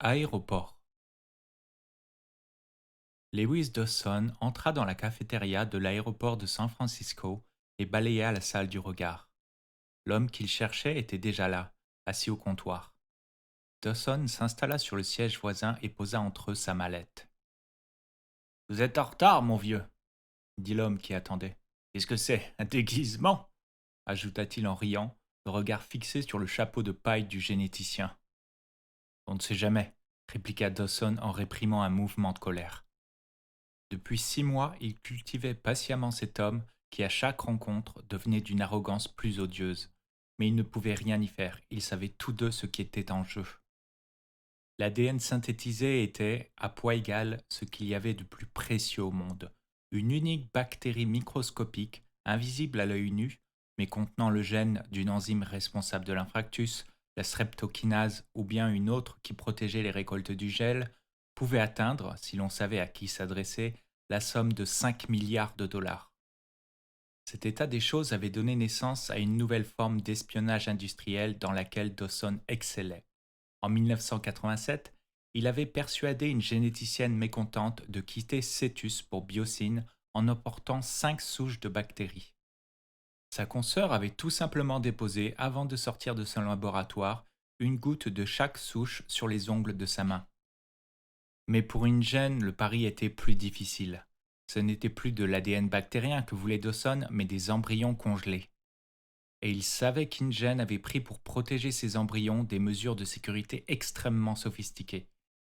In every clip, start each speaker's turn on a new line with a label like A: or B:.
A: Aéroport. Lewis Dawson entra dans la cafétéria de l'aéroport de San Francisco et balaya la salle du regard. L'homme qu'il cherchait était déjà là, assis au comptoir. Dawson s'installa sur le siège voisin et posa entre eux sa mallette. Vous êtes en retard, mon vieux, dit l'homme qui attendait. Qu'est-ce que c'est, un déguisement ajouta-t-il en riant, le regard fixé sur le chapeau de paille du généticien. On ne sait jamais, répliqua Dawson en réprimant un mouvement de colère. Depuis 6 mois, il cultivait patiemment cet homme qui, à chaque rencontre, devenait d'une arrogance plus odieuse. Mais il ne pouvait rien y faire, ils savaient tous deux ce qui était en jeu. L'ADN synthétisé était, à poids égal, ce qu'il y avait de plus précieux au monde. Une unique bactérie microscopique, invisible à l'œil nu, mais contenant le gène d'une enzyme responsable de l'infractus, la streptokinase ou bien une autre qui protégeait les récoltes du gel, pouvait atteindre, si l'on savait à qui s'adresser, la somme de 5 milliards de dollars. Cet état des choses avait donné naissance à une nouvelle forme d'espionnage industriel dans laquelle Dawson excellait. En 1987, il avait persuadé une généticienne mécontente de quitter Cetus pour Biosyn en apportant 5 souches de bactéries. Sa consoeur avait tout simplement déposé, avant de sortir de son laboratoire, une goutte de chaque souche sur les ongles de sa main. Mais pour une gène, le pari était plus difficile. Ce n'était plus de l'ADN bactérien que voulait Dawson, mais des embryons congelés. Et il savait qu'InGen avait pris pour protéger ses embryons des mesures de sécurité extrêmement sophistiquées.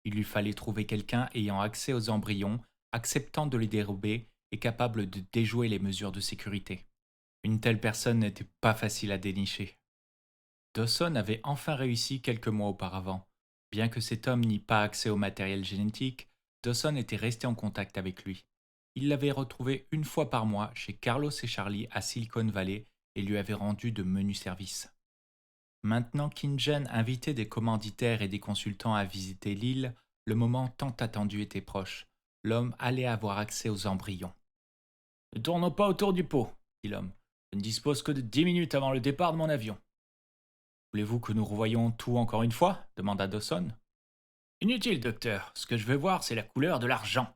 A: Il lui fallait trouver quelqu'un ayant accès aux embryons, acceptant de les dérober et capable de déjouer les mesures de sécurité. Une telle personne n'était pas facile à dénicher. Dawson avait enfin réussi quelques mois auparavant. Bien que cet homme n'eût pas accès au matériel génétique, Dawson était resté en contact avec lui. Il l'avait retrouvé une fois par mois chez Carlos et Charlie à Silicon Valley et lui avait rendu de menus services. Maintenant qu'InGen invitait des commanditaires et des consultants à visiter l'île, le moment tant attendu était proche. L'homme allait avoir accès aux embryons. Ne tournons pas autour du pot, dit l'homme. Je ne dispose que de 10 minutes avant le départ de mon avion. Voulez-vous que nous revoyions tout encore une fois demanda Dawson. Inutile, docteur. Ce que je veux voir, c'est la couleur de l'argent.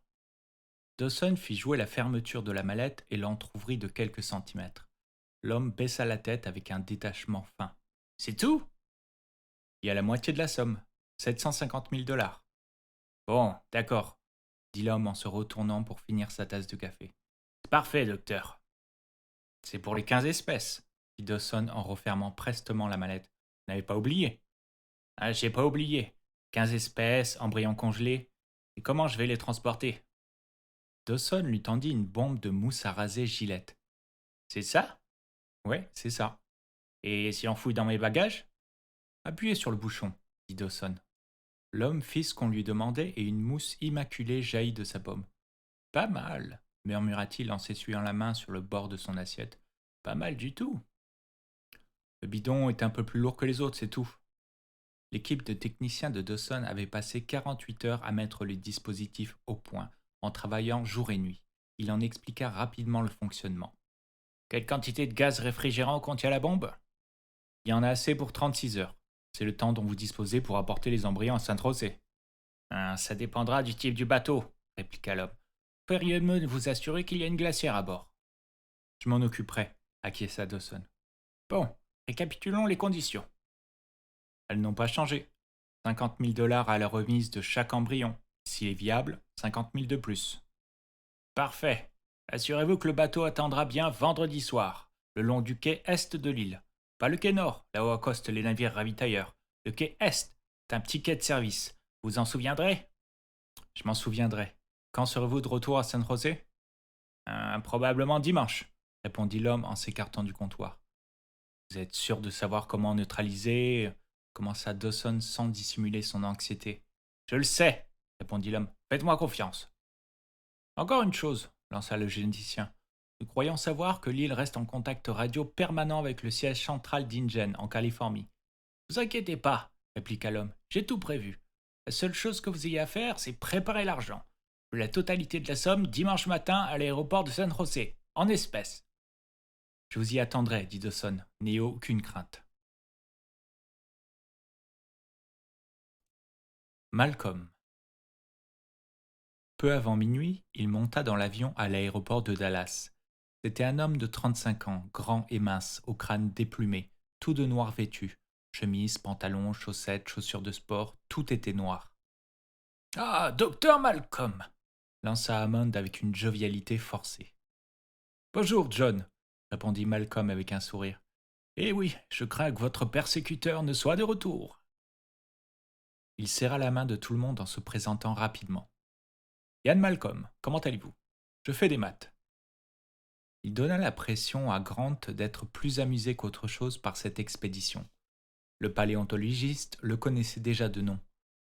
A: Dawson fit jouer la fermeture de la mallette et l'entr'ouvrit de quelques centimètres. L'homme baissa la tête avec un détachement fin. C'est tout? Il y a la moitié de la somme, 750 000 dollars. Bon, d'accord, dit l'homme en se retournant pour finir sa tasse de café. C'est parfait, docteur. C'est pour les 15 espèces, dit Dawson en refermant prestement la mallette. Vous n'avez pas oublié? Ah, j'ai pas oublié. 15 espèces, embryons congelés. Et comment je vais les transporter? Dawson lui tendit une bombe de mousse à raser Gillette. C'est ça? Ouais, c'est ça. Et si on fouille dans mes bagages? Appuyez sur le bouchon, dit Dawson. L'homme fit ce qu'on lui demandait et une mousse immaculée jaillit de sa pomme. Pas mal, murmura-t-il en s'essuyant la main sur le bord de son assiette. Pas mal du tout. Le bidon est un peu plus lourd que les autres, c'est tout. L'équipe de techniciens de Dawson avait passé 48 heures à mettre le dispositif au point, en travaillant jour et nuit. Il en expliqua rapidement le fonctionnement. Quelle quantité de gaz réfrigérant contient la bombe? Il y en a assez pour 36 heures. C'est le temps dont vous disposez pour apporter les embryons à Saint-Rosé. Ça dépendra du type du bateau, répliqua l'homme. Pourriez-vous vous assurer qu'il y a une glacière à bord? Je m'en occuperai, acquiesça Dawson. Bon, récapitulons les conditions. Elles n'ont pas changé. 50 000 dollars à la remise de chaque embryon. S'il est viable, 50 000 de plus. Parfait. Assurez-vous que le bateau attendra bien vendredi soir, le long du quai est de l'île. Pas le quai nord, là où accostent les navires ravitailleurs. Le quai est, c'est un petit quai de service. Vous en souviendrez? Je m'en souviendrai. Quand serez-vous de retour à San José? Probablement dimanche, répondit l'homme en s'écartant du comptoir. Vous êtes sûr de savoir comment neutraliser? Commença Dawson sans dissimuler son anxiété. Je le sais, répondit l'homme. Faites-moi confiance. Encore une chose, lança le généticien. Nous croyons savoir que l'île reste en contact radio permanent avec le siège central d'InGen en Californie. Ne vous inquiétez pas, répliqua l'homme. J'ai tout prévu. La seule chose que vous ayez à faire, c'est préparer l'argent. La totalité de la somme dimanche matin à l'aéroport de San José, en espèces. Je vous y attendrai, dit Dawson, n'ayant aucune crainte. Malcolm. Peu avant minuit, il monta dans l'avion à l'aéroport de Dallas. C'était un homme de 35 ans, grand et mince, au crâne déplumé, tout de noir vêtu. Chemise, pantalon, chaussettes, chaussures de sport, tout était noir. Ah, docteur Malcolm lança Hammond avec une jovialité forcée. Bonjour, John, répondit Malcolm avec un sourire. Eh oui, je crains que votre persécuteur ne soit de retour. Il serra la main de tout le monde en se présentant rapidement. Yann Malcolm, comment allez-vous? Je fais des maths. Il donna l'impression à Grant d'être plus amusé qu'autre chose par cette expédition. Le paléontologiste le connaissait déjà de nom.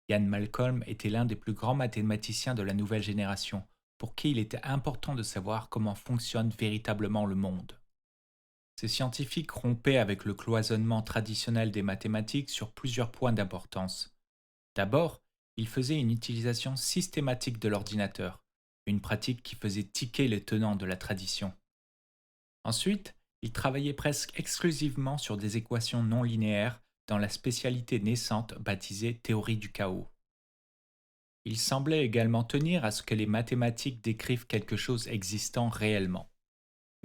A: Yann Malcolm était l'un des plus grands mathématiciens de la nouvelle génération, pour qui il était important de savoir comment fonctionne véritablement le monde. Ces scientifiques rompaient avec le cloisonnement traditionnel des mathématiques sur plusieurs points d'importance. D'abord, ils faisaient une utilisation systématique de l'ordinateur, une pratique qui faisait tiquer les tenants de la tradition. Ensuite, ils travaillaient presque exclusivement sur des équations non linéaires dans la spécialité naissante baptisée théorie du chaos. Ils semblaient également tenir à ce que les mathématiques décrivent quelque chose existant réellement.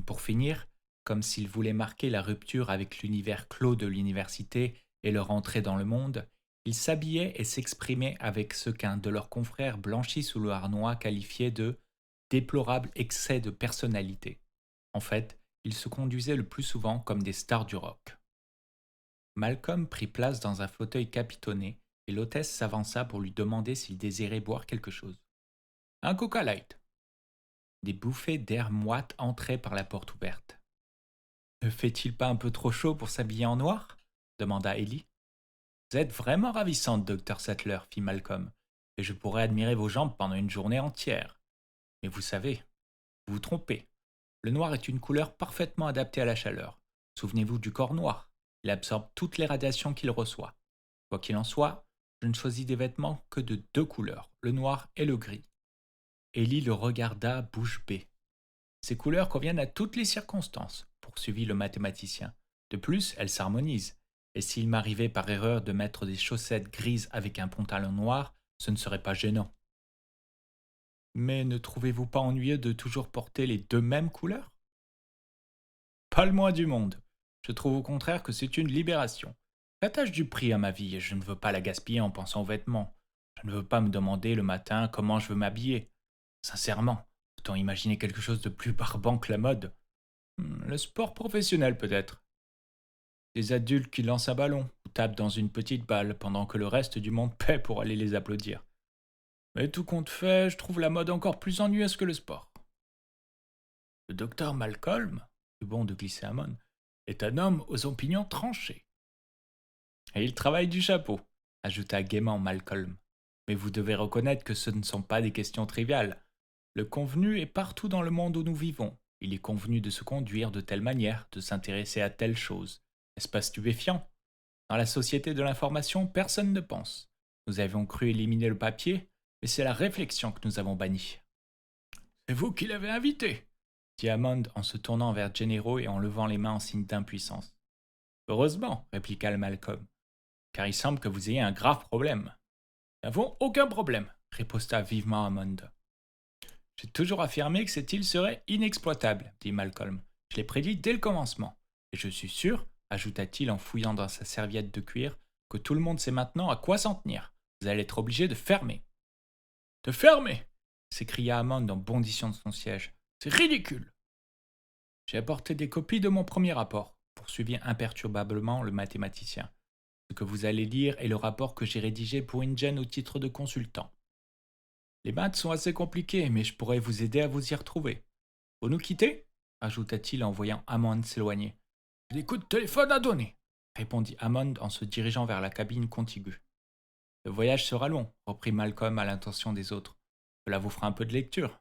A: Pour finir, comme s'ils voulaient marquer la rupture avec l'univers clos de l'université et leur entrée dans le monde, ils s'habillaient et s'exprimaient avec ce qu'un de leurs confrères blanchis sous le harnois qualifiait de déplorable excès de personnalité. En fait, ils se conduisaient le plus souvent comme des stars du rock. Malcolm prit place dans un fauteuil capitonné et l'hôtesse s'avança pour lui demander s'il désirait boire quelque chose. Un Coca Light. Des bouffées d'air moite entraient par la porte ouverte. Ne fait-il pas un peu trop chaud pour s'habiller en noir demanda Ellie. Vous êtes vraiment ravissante, docteur Sattler, fit Malcolm, et je pourrais admirer vos jambes pendant une journée entière. Mais vous savez, vous vous trompez. Le noir est une couleur parfaitement adaptée à la chaleur. Souvenez-vous du corps noir. Il absorbe toutes les radiations qu'il reçoit. Quoi qu'il en soit, je ne choisis des vêtements que de deux couleurs, le noir et le gris. Ellie le regarda bouche bée. Ces couleurs conviennent à toutes les circonstances, poursuivit le mathématicien. De plus, elles s'harmonisent. Et s'il m'arrivait par erreur de mettre des chaussettes grises avec un pantalon noir, ce ne serait pas gênant. Mais ne trouvez-vous pas ennuyeux de toujours porter les deux mêmes couleurs? Pas le moins du monde. Je trouve au contraire que c'est une libération. J'attache du prix à ma vie et je ne veux pas la gaspiller en pensant aux vêtements. Je ne veux pas me demander le matin comment je veux m'habiller. Sincèrement, peut-on imaginer quelque chose de plus barbant que la mode? Le sport professionnel peut-être. Des adultes qui lancent un ballon ou tapent dans une petite balle pendant que le reste du monde paie pour aller les applaudir. Mais tout compte fait, je trouve la mode encore plus ennuyeuse que le sport. Le docteur Malcolm, plus bon de glisser Hammond, est un homme aux opinions tranchées. Et il travaille du chapeau, ajouta gaiement Malcolm. Mais vous devez reconnaître que ce ne sont pas des questions triviales. Le convenu est partout dans le monde où nous vivons. Il est convenu de se conduire de telle manière, de s'intéresser à telle chose. N'est-ce pas stupéfiant? Dans la société de l'information, personne ne pense. Nous avions cru éliminer le papier, mais c'est la réflexion que nous avons bannie. C'est vous qui l'avez invité, dit Hammond en se tournant vers Gennaro et en levant les mains en signe d'impuissance. Heureusement, répliqua Malcolm, car il semble que vous ayez un grave problème. Nous n'avons aucun problème, riposta vivement Hammond. J'ai toujours affirmé que cette île serait inexploitable, dit Malcolm. Je l'ai prédit dès le commencement. Et je suis sûr, ajouta-t-il en fouillant dans sa serviette de cuir, que tout le monde sait maintenant à quoi s'en tenir. Vous allez être obligé de fermer. De fermer s'écria Hammond en bondissant de son siège. C'est ridicule. J'ai apporté des copies de mon premier rapport, poursuivit imperturbablement le mathématicien. Ce que vous allez lire est le rapport que j'ai rédigé pour InGen au titre de consultant. Les maths sont assez compliquées, mais je pourrais vous aider à vous y retrouver. Vous nous quitter ajouta-t-il en voyant Hammond s'éloigner. J'ai des coups de téléphone à donner, répondit Hammond en se dirigeant vers la cabine contiguë. Le voyage sera long, reprit Malcolm à l'intention des autres. Cela vous fera un peu de lecture.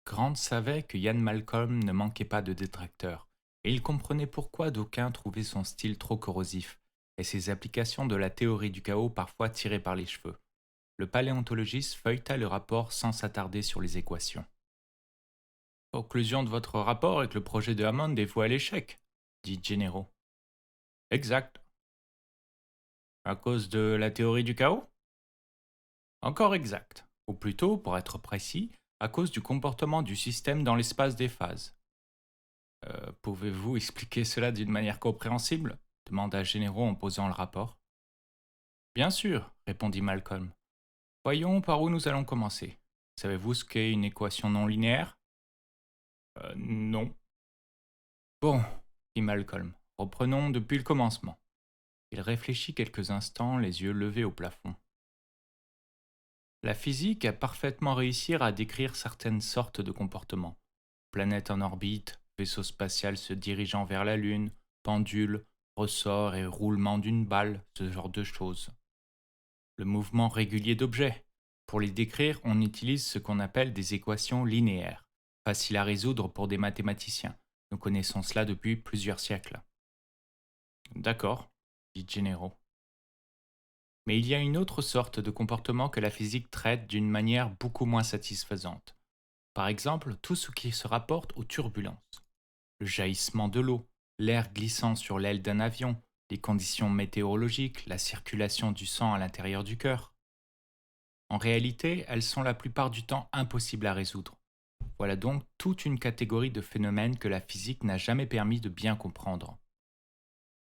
A: Grant savait que Ian Malcolm ne manquait pas de détracteurs, et il comprenait pourquoi d'aucuns trouvaient son style trop corrosif, et ses applications de la théorie du chaos parfois tirées par les cheveux. Le paléontologiste feuilleta le rapport sans s'attarder sur les équations. Conclusion de votre rapport est que le projet de Hammond est voué à l'échec, dit Gennaro. Exact. À cause de la théorie du chaos? Encore exact. Ou plutôt, pour être précis, à cause du comportement du système dans l'espace des phases. Pouvez-vous expliquer cela d'une manière compréhensible demanda Généraux en posant le rapport. Bien sûr, répondit Malcolm. Voyons par où nous allons commencer. Savez-vous ce qu'est une équation non linéaire? Non. Bon, dit Malcolm. Reprenons depuis le commencement. Il réfléchit quelques instants, les yeux levés au plafond. La physique a parfaitement réussi à décrire certaines sortes de comportements. Planète en orbite, vaisseau spatial se dirigeant vers la Lune, pendule, ressort et roulement d'une balle, ce genre de choses. Le mouvement régulier d'objets. Pour les décrire, on utilise ce qu'on appelle des équations linéaires, faciles à résoudre pour des mathématiciens. Nous connaissons cela depuis plusieurs siècles. D'accord, dit Gennaro. Mais il y a une autre sorte de comportement que la physique traite d'une manière beaucoup moins satisfaisante. Par exemple, tout ce qui se rapporte aux turbulences. Le jaillissement de l'eau, l'air glissant sur l'aile d'un avion, les conditions météorologiques, la circulation du sang à l'intérieur du cœur. En réalité, elles sont la plupart du temps impossibles à résoudre. Voilà donc toute une catégorie de phénomènes que la physique n'a jamais permis de bien comprendre.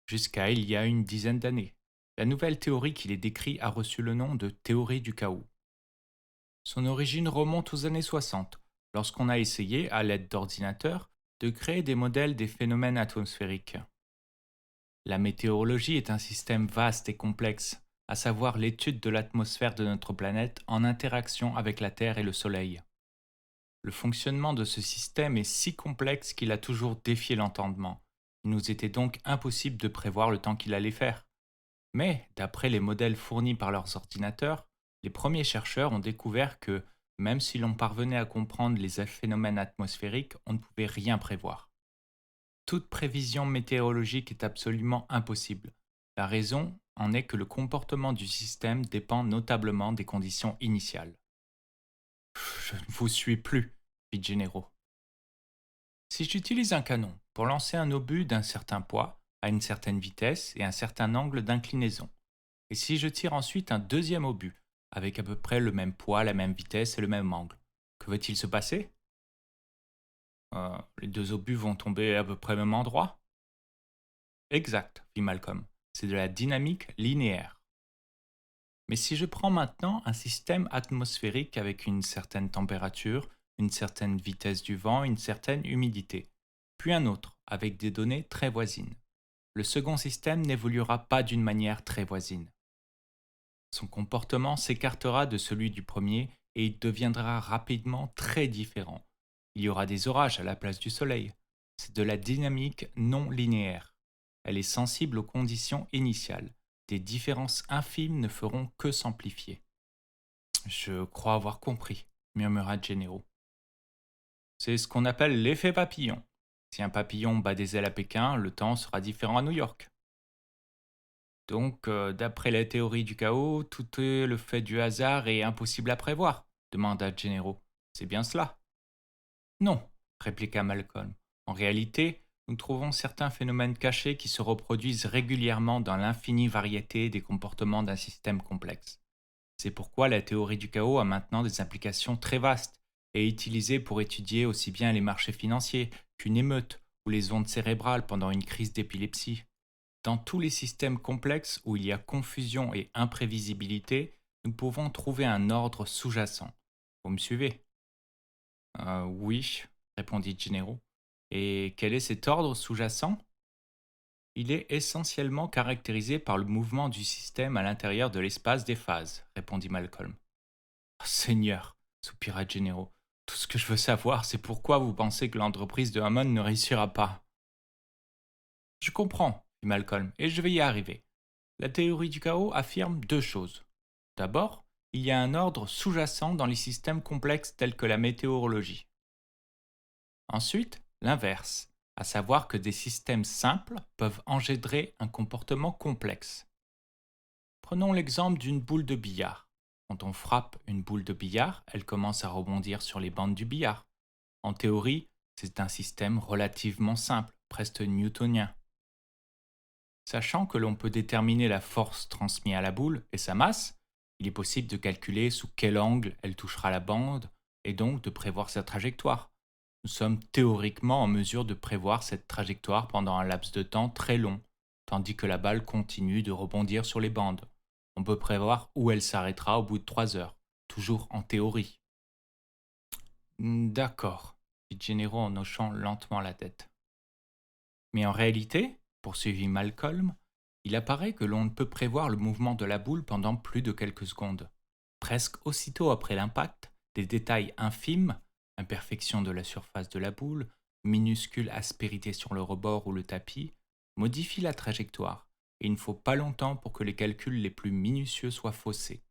A: Jusqu'à il y a une dizaine d'années. La nouvelle théorie qui les décrit a reçu le nom de théorie du chaos. Son origine remonte aux années 60, lorsqu'on a essayé, à l'aide d'ordinateurs, de créer des modèles des phénomènes atmosphériques. La météorologie est un système vaste et complexe, à savoir l'étude de l'atmosphère de notre planète en interaction avec la Terre et le Soleil. Le fonctionnement de ce système est si complexe qu'il a toujours défié l'entendement. Il nous était donc impossible de prévoir le temps qu'il allait faire. Mais, d'après les modèles fournis par leurs ordinateurs, les premiers chercheurs ont découvert que, même si l'on parvenait à comprendre les phénomènes atmosphériques, on ne pouvait rien prévoir. Toute prévision météorologique est absolument impossible. La raison en est que le comportement du système dépend notablement des conditions initiales. Je ne vous suis plus, fit Gennaro. Si j'utilise un canon pour lancer un obus d'un certain poids, à une certaine vitesse et un certain angle d'inclinaison, et si je tire ensuite un deuxième obus, avec à peu près le même poids, la même vitesse et le même angle, que va-t-il se passer? Les deux obus vont tomber à peu près au même endroit? Exact, fit Malcolm. C'est de la dynamique linéaire. Mais si je prends maintenant un système atmosphérique avec une certaine température, une certaine vitesse du vent, une certaine humidité, puis un autre avec des données très voisines, le second système n'évoluera pas d'une manière très voisine. Son comportement s'écartera de celui du premier et il deviendra rapidement très différent. Il y aura des orages à la place du soleil. C'est de la dynamique non linéaire. Elle est sensible aux conditions initiales. Des différences infimes ne feront que s'amplifier. Je crois avoir compris, murmura Gennaro. C'est ce qu'on appelle l'effet papillon. Si un papillon bat des ailes à Pékin, le temps sera différent à New York. Donc, d'après la théorie du chaos, tout est le fait du hasard et impossible à prévoir, demanda Gennaro. C'est bien cela? Non, répliqua Malcolm. En réalité, nous trouvons certains phénomènes cachés qui se reproduisent régulièrement dans l'infinie variété des comportements d'un système complexe. C'est pourquoi la théorie du chaos a maintenant des applications très vastes et est utilisée pour étudier aussi bien les marchés financiers qu'une émeute ou les ondes cérébrales pendant une crise d'épilepsie. Dans tous les systèmes complexes où il y a confusion et imprévisibilité, nous pouvons trouver un ordre sous-jacent. Vous me suivez? Oui, répondit Gennaro. Et quel est cet ordre sous-jacent? Il est essentiellement caractérisé par le mouvement du système à l'intérieur de l'espace des phases, répondit Malcolm. Oh, Seigneur, soupira Gennaro. Tout ce que je veux savoir, c'est pourquoi vous pensez que l'entreprise de Hammond ne réussira pas. Je comprends, dit Malcolm, et je vais y arriver. La théorie du chaos affirme deux choses. D'abord, il y a un ordre sous-jacent dans les systèmes complexes tels que la météorologie. Ensuite, l'inverse, à savoir que des systèmes simples peuvent engendrer un comportement complexe. Prenons l'exemple d'une boule de billard. Quand on frappe une boule de billard, elle commence à rebondir sur les bandes du billard. En théorie, c'est un système relativement simple, presque newtonien. Sachant que l'on peut déterminer la force transmise à la boule et sa masse, il est possible de calculer sous quel angle elle touchera la bande et donc de prévoir sa trajectoire. Nous sommes théoriquement en mesure de prévoir cette trajectoire pendant un laps de temps très long, tandis que la balle continue de rebondir sur les bandes. On peut prévoir où elle s'arrêtera au bout de 3 heures, toujours en théorie. D'accord, dit Gennaro en hochant lentement la tête. Mais en réalité, poursuivit Malcolm, il apparaît que l'on ne peut prévoir le mouvement de la boule pendant plus de quelques secondes. Presque aussitôt après l'impact, des détails infimes, imperfection de la surface de la boule, minuscule aspérité sur le rebord ou le tapis, modifient la trajectoire, et il ne faut pas longtemps pour que les calculs les plus minutieux soient faussés.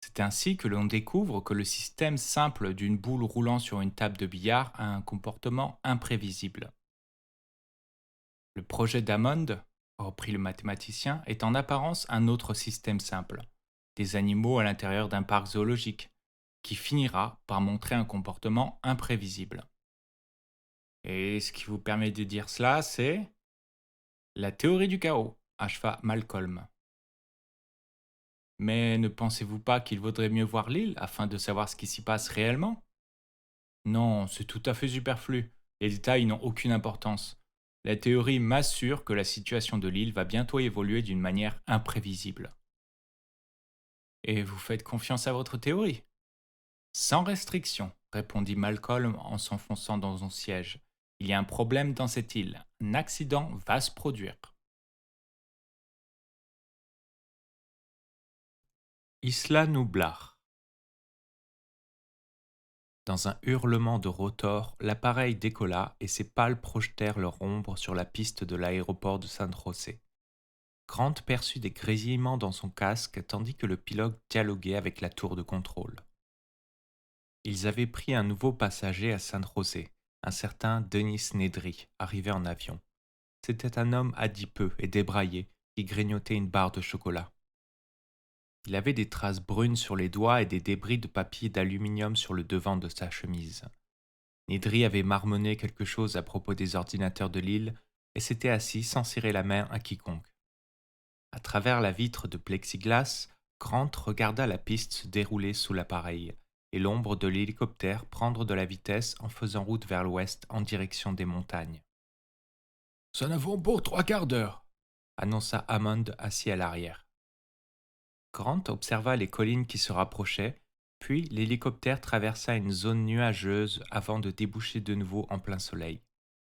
A: C'est ainsi que l'on découvre que le système simple d'une boule roulant sur une table de billard a un comportement imprévisible. Le projet d'Hammond, reprit le mathématicien, est en apparence un autre système simple, des animaux à l'intérieur d'un parc zoologique, qui finira par montrer un comportement imprévisible. Et ce qui vous permet de dire cela, c'est la théorie du chaos, acheva Malcolm. Mais ne pensez-vous pas qu'il vaudrait mieux voir l'île afin de savoir ce qui s'y passe réellement? Non, c'est tout à fait superflu. Les détails n'ont aucune importance. La théorie m'assure que la situation de l'île va bientôt évoluer d'une manière imprévisible. Et vous faites confiance à votre théorie? Sans restriction, répondit Malcolm en s'enfonçant dans son siège. Il y a un problème dans cette île. Un accident va se produire. Isla Nublar. Dans un hurlement de rotor, l'appareil décolla et ses pales projetèrent leur ombre sur la piste de l'aéroport de San José. Grant perçut des grésillements dans son casque tandis que le pilote dialoguait avec la tour de contrôle. Ils avaient pris un nouveau passager à San José, un certain Denis Nedry, arrivé en avion. C'était un homme adipeux et débraillé qui grignotait une barre de chocolat. Il avait des traces brunes sur les doigts et des débris de papier d'aluminium sur le devant de sa chemise. Nedry avait marmonné quelque chose à propos des ordinateurs de l'île et s'était assis sans serrer la main à quiconque. À travers la vitre de plexiglas, Grant regarda la piste se dérouler sous l'appareil et l'ombre de l'hélicoptère prendre de la vitesse en faisant route vers l'ouest en direction des montagnes. « Ça en avons pour 3/4 d'heure », annonça Hammond assis à l'arrière. Grant observa les collines qui se rapprochaient, puis l'hélicoptère traversa une zone nuageuse avant de déboucher de nouveau en plein soleil.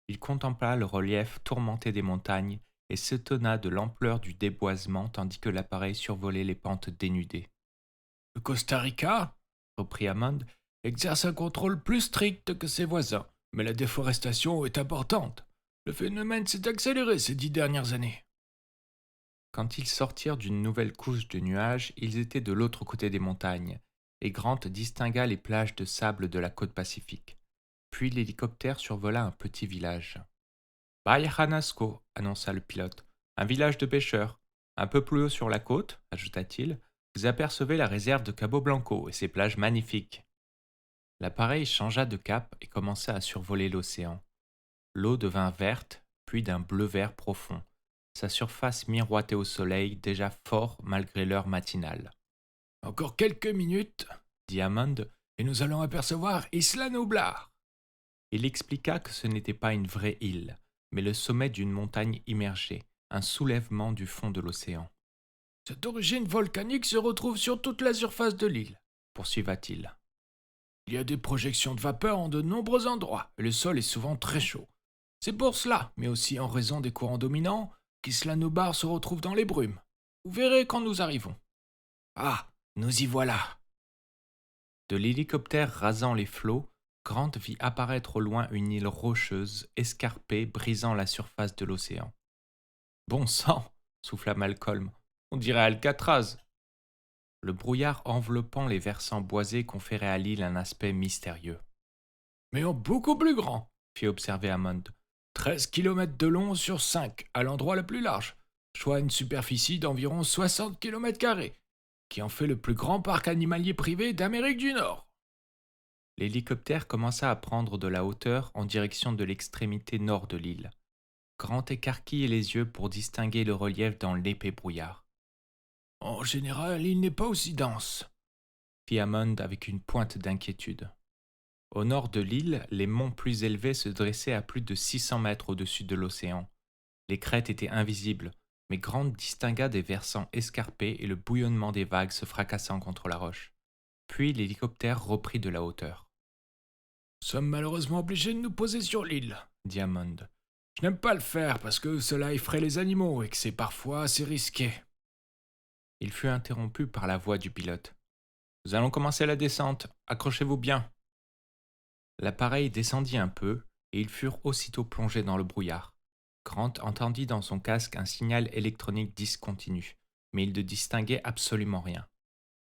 A: Il contempla le relief tourmenté des montagnes et s'étonna de l'ampleur du déboisement tandis que l'appareil survolait les pentes dénudées. « Le Costa Rica, reprit Hammond, exerce un contrôle plus strict que ses voisins, mais la déforestation est importante. Le phénomène s'est accéléré ces 10 dernières années. » Quand ils sortirent d'une nouvelle couche de nuages, ils étaient de l'autre côté des montagnes, et Grant distingua les plages de sable de la côte pacifique. Puis l'hélicoptère survola un petit village. « Bahia Hanasco », annonça le pilote, « un village de pêcheurs. Un peu plus haut sur la côte, ajouta-t-il, vous apercevez la réserve de Cabo Blanco et ses plages magnifiques. » L'appareil changea de cap et commença à survoler l'océan. L'eau devint verte, puis d'un bleu-vert profond. Sa surface miroitait au soleil, déjà fort malgré l'heure matinale. « Encore quelques minutes, » dit Hammond, « et nous allons apercevoir Isla Nublar. » Il expliqua que ce n'était pas une vraie île, mais le sommet d'une montagne immergée, un soulèvement du fond de l'océan. « Cette origine volcanique se retrouve sur toute la surface de l'île, » poursuiva-t-il. « Il y a des projections de vapeur en de nombreux endroits, et le sol est souvent très chaud. C'est pour cela, mais aussi en raison des courants dominants, qu'Isla Nublar se retrouve dans les brumes. Vous verrez quand nous arrivons. »« Ah, nous y voilà !» De l'hélicoptère rasant les flots, Grant vit apparaître au loin une île rocheuse, escarpée, brisant la surface de l'océan. « Bon sang !» souffla Malcolm. « On dirait Alcatraz !» Le brouillard enveloppant les versants boisés conférait à l'île un aspect mystérieux. « Mais en beaucoup plus grand !» fit observer Hammond. 13 kilomètres de long sur 5, à l'endroit le plus large, soit une superficie d'environ 60 km², qui en fait le plus grand parc animalier privé d'Amérique du Nord. L'hélicoptère commença à prendre de la hauteur en direction de l'extrémité nord de l'île. Grant écarquillait les yeux pour distinguer le relief dans l'épais brouillard.
B: En général, il n'est pas aussi dense.
A: Fit Hammond avec une pointe d'inquiétude. Au nord de l'île, les monts plus élevés se dressaient à plus de 600 mètres au-dessus de l'océan. Les crêtes étaient invisibles, mais Grant distingua des versants escarpés et le bouillonnement des vagues se fracassant contre la roche. Puis l'hélicoptère reprit de la hauteur.
B: Nous sommes malheureusement obligés de nous poser sur l'île,
A: Dit Hammond.
B: Je n'aime pas le faire parce que cela effraie les animaux et que c'est parfois assez risqué.
A: Il fut interrompu par la voix du pilote. Nous allons commencer la descente. Accrochez-vous bien. L'appareil descendit un peu et ils furent aussitôt plongés dans le brouillard. Grant entendit dans son casque un signal électronique discontinu, mais il ne distinguait absolument rien.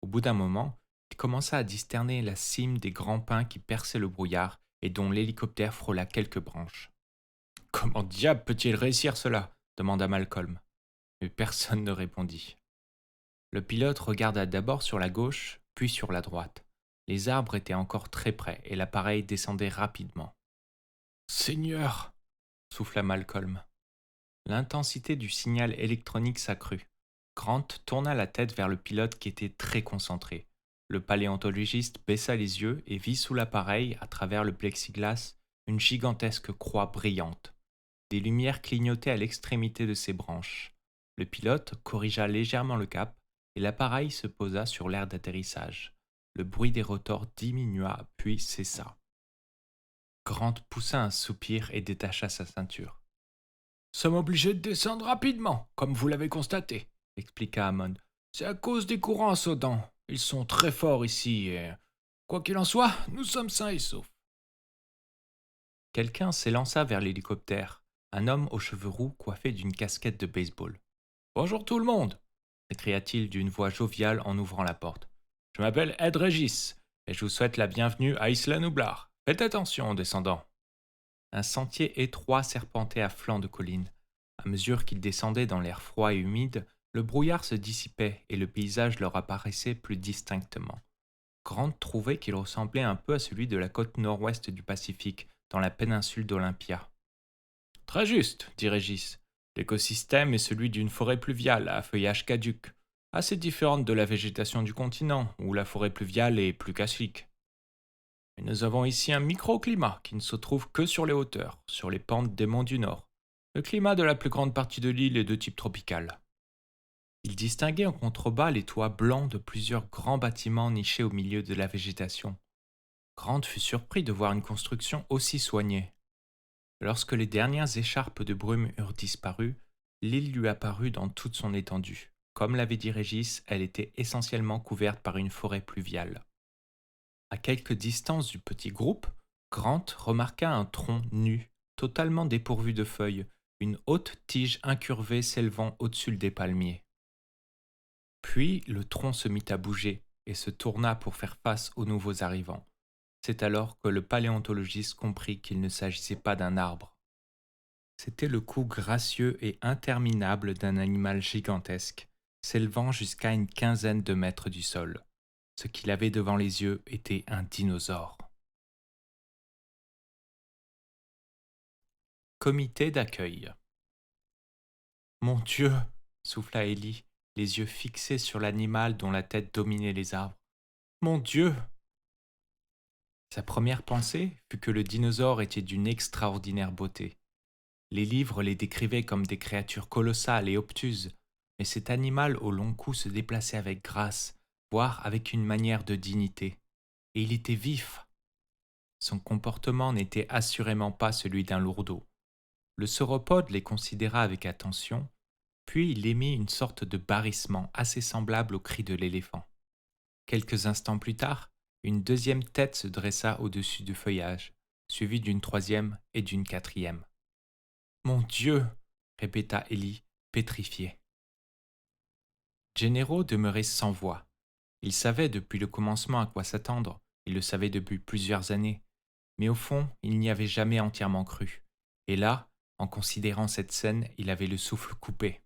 A: Au bout d'un moment, il commença à discerner la cime des grands pins qui perçaient le brouillard et dont l'hélicoptère frôla quelques branches. Comment diable peut-il réussir cela demanda Malcolm. Mais personne ne répondit. Le pilote regarda d'abord sur la gauche, puis sur la droite. Les arbres étaient encore très près et l'appareil descendait rapidement.
B: Seigneur,
A: Souffla Malcolm. L'intensité du signal électronique s'accrut. Grant tourna la tête vers le pilote qui était très concentré. Le paléontologiste baissa les yeux et vit sous l'appareil, à travers le plexiglas, une gigantesque croix brillante. Des lumières clignotaient à l'extrémité de ses branches. Le pilote corrigea légèrement le cap et l'appareil se posa sur l'aire d'atterrissage. Le bruit des rotors diminua puis cessa. Grant poussa un soupir et détacha sa ceinture.
B: nous sommes obligés de descendre rapidement, comme vous l'avez constaté,
A: Expliqua Hammond.
B: C'est à cause des courants ascendants. Ils sont très forts ici et, quoi qu'il en soit, nous sommes sains et saufs.
A: Quelqu'un s'élança vers l'hélicoptère, un homme aux cheveux roux coiffé d'une casquette de baseball. Bonjour tout le monde, s'écria-t-il d'une voix joviale en ouvrant la porte. Je m'appelle Ed Régis et je vous souhaite la bienvenue à Isla Nublar. Faites attention en descendant. Un sentier étroit serpentait à flanc de colline. À mesure qu'ils descendaient dans l'air froid et humide, le brouillard se dissipait et le paysage leur apparaissait plus distinctement. Grant trouvait qu'il ressemblait un peu à celui de la côte nord-ouest du Pacifique, dans la péninsule d'Olympia. Très juste, dit Régis. L'écosystème est celui d'une forêt pluviale à feuillage caduc, assez différente de la végétation du continent, où la forêt pluviale est plus classique. Mais nous avons ici un microclimat qui ne se trouve que sur les hauteurs, sur les pentes des monts du Nord. Le climat de la plus grande partie de l'île est de type tropical. Il distinguait en contrebas les toits blancs de plusieurs grands bâtiments nichés au milieu de la végétation. Grant fut surpris de voir une construction aussi soignée. Lorsque les dernières écharpes de brume eurent disparu, l'île lui apparut dans toute son étendue. Comme l'avait dit Régis, elle était essentiellement couverte par une forêt pluviale. À quelque distance du petit groupe, Grant remarqua un tronc nu, totalement dépourvu de feuilles, une haute tige incurvée s'élevant au-dessus des palmiers. Puis le tronc se mit à bouger et se tourna pour faire face aux nouveaux arrivants. C'est alors que le paléontologiste comprit qu'il ne s'agissait pas d'un arbre. C'était le cou gracieux et interminable d'un animal gigantesque, s'élevant jusqu'à une quinzaine de mètres du sol. Ce qu'il avait devant les yeux était un dinosaure. Comité d'accueil. Mon Dieu, souffla Ellie, les yeux fixés sur l'animal dont la tête dominait les arbres. Mon Dieu! Sa première pensée fut que le dinosaure était d'une extraordinaire beauté. Les livres les décrivaient comme des créatures colossales et obtuses, mais cet animal au long cou se déplaçait avec grâce, voire avec une manière de dignité. Et il était vif. Son comportement n'était assurément pas celui d'un lourdeau. Le sauropode les considéra avec attention, puis il émit une sorte de barrissement assez semblable au cri de l'éléphant. Quelques instants plus tard, une deuxième tête se dressa au-dessus du feuillage, suivie d'une troisième et d'une quatrième. Mon Dieu, répéta Ellie, pétrifiée. Gennaro demeurait sans voix. Il savait depuis le commencement à quoi s'attendre, il le savait depuis plusieurs années, mais au fond, il n'y avait jamais entièrement cru. Et là, en considérant cette scène, il avait le souffle coupé.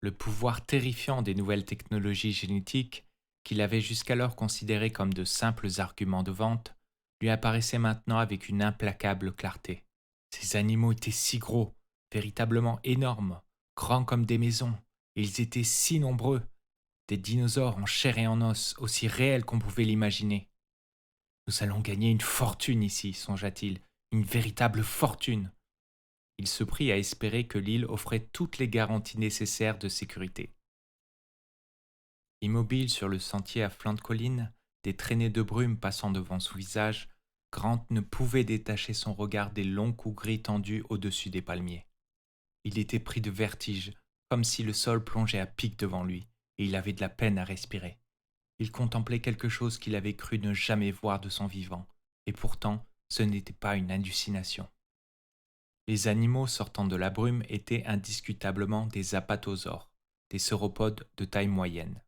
A: Le pouvoir terrifiant des nouvelles technologies génétiques, qu'il avait jusqu'alors considérées comme de simples arguments de vente, lui apparaissait maintenant avec une implacable clarté. Ces animaux étaient si gros, véritablement énormes, grands comme des maisons. Et ils étaient si nombreux, des dinosaures en chair et en os, aussi réels qu'on pouvait l'imaginer. Nous allons gagner une fortune ici, songea-t-il, une véritable fortune. Il se prit à espérer que l'île offrait toutes les garanties nécessaires de sécurité. Immobile sur le sentier à flanc de colline, des traînées de brume passant devant son visage, Grant ne pouvait détacher son regard des longs coups gris tendus au-dessus des palmiers. Il était pris de vertige, comme si le sol plongeait à pic devant lui, et il avait de la peine à respirer. Il contemplait quelque chose qu'il avait cru ne jamais voir de son vivant, et pourtant ce n'était pas une hallucination. Les animaux sortant de la brume étaient indiscutablement des apatosaures, des sauropodes de taille moyenne.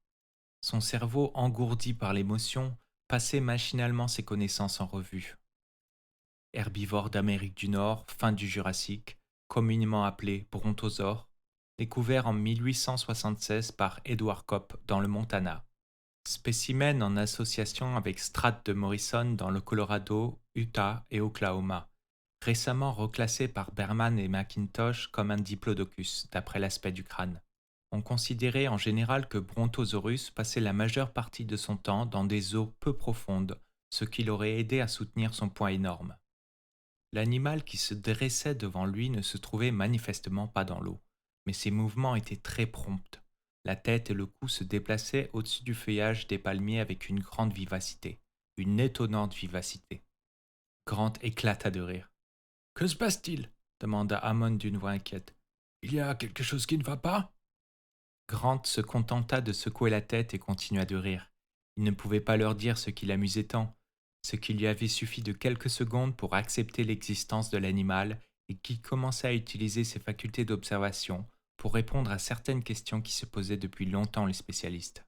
A: Son cerveau, engourdi par l'émotion, passait machinalement ses connaissances en revue. Herbivore d'Amérique du Nord, fin du Jurassique, communément appelé brontosaure, découvert en 1876 par Edward Kopp dans le Montana. Spécimen en association avec strates de Morrison dans le Colorado, Utah et Oklahoma, récemment reclassé par Berman et McIntosh comme un diplodocus, d'après l'aspect du crâne. On considérait en général que Brontosaurus passait la majeure partie de son temps dans des eaux peu profondes, ce qui l'aurait aidé à soutenir son poids énorme. L'animal qui se dressait devant lui ne se trouvait manifestement pas dans l'eau, mais ses mouvements étaient très prompts. La tête et le cou se déplaçaient au-dessus du feuillage des palmiers avec une grande vivacité, une étonnante vivacité. Grant éclata de rire.
B: Que se passe-t-il?
A: Demanda Hammond d'une voix inquiète.
B: Il y a quelque chose qui ne va pas?
A: Grant se contenta de secouer la tête et continua de rire. Il ne pouvait pas leur dire ce qui l'amusait tant, ce qui lui avait suffi de quelques secondes pour accepter l'existence de l'animal et qu'il commençait à utiliser ses facultés d'observation pour répondre à certaines questions qui se posaient depuis longtemps les spécialistes.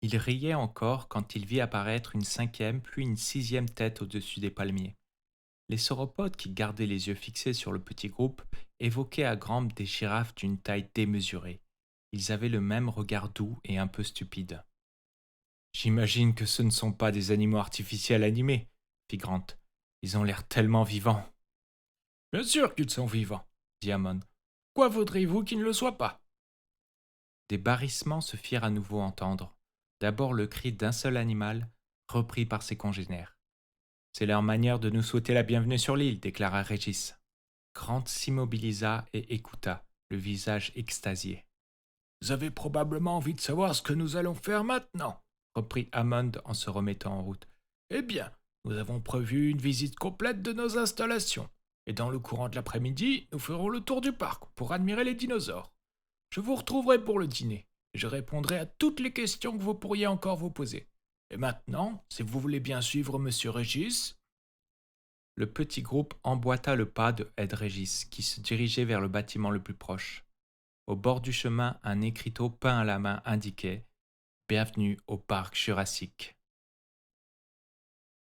A: Il riait encore quand il vit apparaître une cinquième puis une sixième tête au-dessus des palmiers. Les sauropodes qui gardaient les yeux fixés sur le petit groupe évoquaient à Grant des girafes d'une taille démesurée. Ils avaient le même regard doux et un peu stupide. J'imagine que ce ne sont pas des animaux artificiels animés, fit Grant. Ils ont l'air tellement vivants.
B: Bien sûr qu'ils sont vivants, dit Hammond. Quoi voudriez-vous qu'ils ne le soient pas?
A: Des barrissements se firent à nouveau entendre. D'abord le cri d'un seul animal, repris par ses congénères. C'est leur manière de nous souhaiter la bienvenue sur l'île, déclara Régis. Grant s'immobilisa et écouta, le visage extasié.
B: Vous avez probablement envie de savoir ce que nous allons faire maintenant,
A: reprit Hammond en se remettant en route.
B: Eh bien, nous avons prévu une visite complète de nos installations, et dans le courant de l'après-midi, nous ferons le tour du parc pour admirer les dinosaures. Je vous retrouverai pour le dîner, et je répondrai à toutes les questions que vous pourriez encore vous poser. Et maintenant, si vous voulez bien suivre Monsieur Régis...
A: Le petit groupe emboîta le pas de Ed Régis, qui se dirigeait vers le bâtiment le plus proche. Au bord du chemin, un écriteau peint à la main indiquait « Bienvenue au parc Jurassique ».